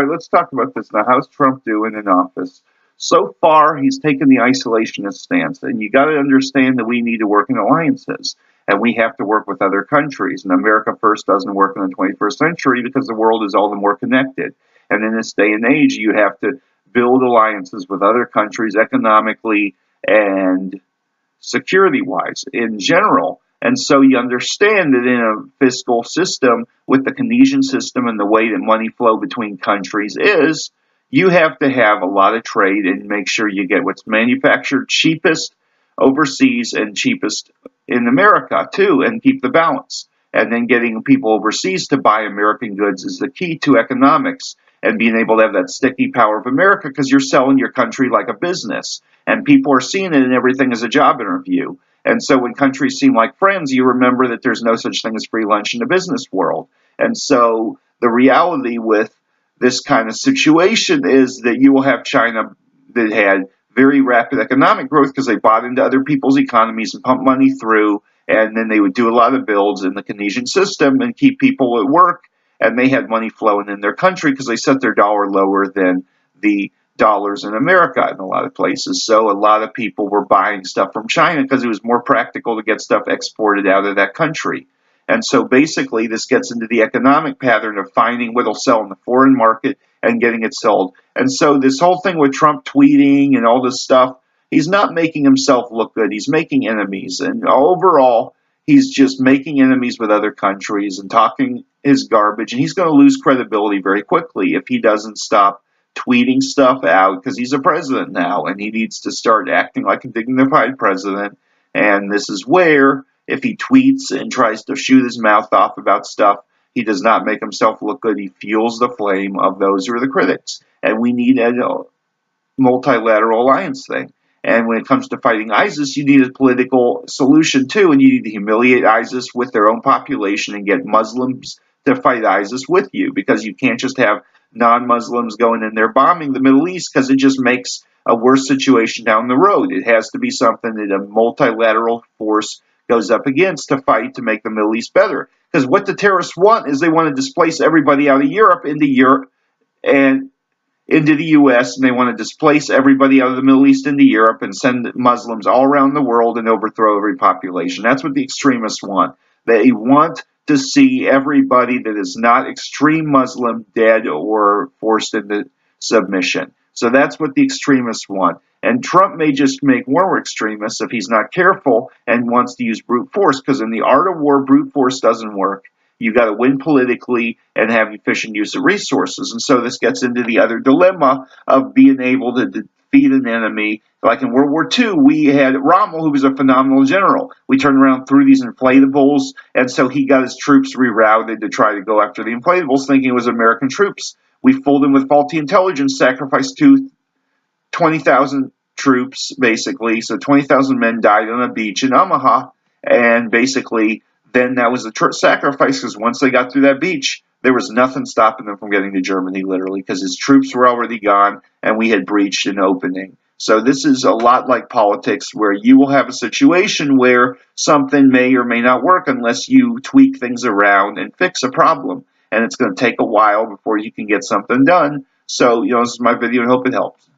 right, let's talk about this now. How's Trump doing in office? So far, he's taken the isolationist stance, and you got to understand that we need to work in alliances, and we have to work with other countries. And America First doesn't work in the 21st century because the world is all the more connected. And in this day and age, you have to build alliances with other countries economically and security-wise in general. And so you understand that in a fiscal system with the Keynesian system and the way that money flow between countries is, you have to have a lot of trade and make sure you get what's manufactured cheapest overseas and cheapest in America too, and keep the balance. And then getting people overseas to buy American goods is the key to economics and being able to have that sticky power of America because you're selling your country like a business. And people are seeing it in everything as a job interview. And so when countries seem like friends, you remember that there's no such thing as free lunch in the business world. And so the reality with this kind of situation is that you will have China that had very rapid economic growth because they bought into other people's economies and pumped money through, and then they would do a lot of builds in the Keynesian system and keep people at work, and they had money flowing in their country because they set their dollar lower than the dollars in America in a lot of places. So a lot of people were buying stuff from China because it was more practical to get stuff exported out of that country. And so basically this gets into the economic pattern of finding what'll sell in the foreign market and getting it sold. And so this whole thing with Trump tweeting and all this stuff, he's not making himself look good. He's making enemies. And overall, he's just making enemies with other countries and talking his garbage. And he's going to lose credibility very quickly if he doesn't stop tweeting stuff out because he's a president now and he needs to start acting like a dignified president. And this is where, if he tweets and tries to shoot his mouth off about stuff, he does not make himself look good. He fuels the flame of those who are the critics. And we need a multilateral alliance thing. And when it comes to fighting ISIS, you need a political solution too, and you need to humiliate ISIS with their own population and get Muslims to fight ISIS with you, because you can't just have non-Muslims going in there bombing the Middle East because it just makes a worse situation down the road. It has to be something that a multilateral force goes up against to fight to make the Middle East better. Because what the terrorists want is they want to displace everybody out of Europe and into the U.S., and they want to displace everybody out of the Middle East into Europe and send Muslims all around the world and overthrow every population. That's what the extremists want. They want to see everybody that is not extreme Muslim dead or forced into submission. So that's what the extremists want. And Trump may just make more extremists if he's not careful and wants to use brute force, because in the art of war, brute force doesn't work. You got to win politically and have efficient use of resources. And so this gets into the other dilemma of being able to defeat an enemy. Like in World War II, we had Rommel, who was a phenomenal general. We turned around through these inflatables, and so he got his troops rerouted to try to go after the inflatables, thinking it was American troops. We fooled him with faulty intelligence, sacrificed 20,000 troops, basically. So 20,000 men died on a beach in Omaha, and basically then that was the sacrifice, because once they got through that beach, there was nothing stopping them from getting to Germany, literally, because his troops were already gone, and we had breached an opening. So this is a lot like politics, where you will have a situation where something may or may not work unless you tweak things around and fix a problem. And it's going to take a while before you can get something done. So, this is my video, and hope it helps.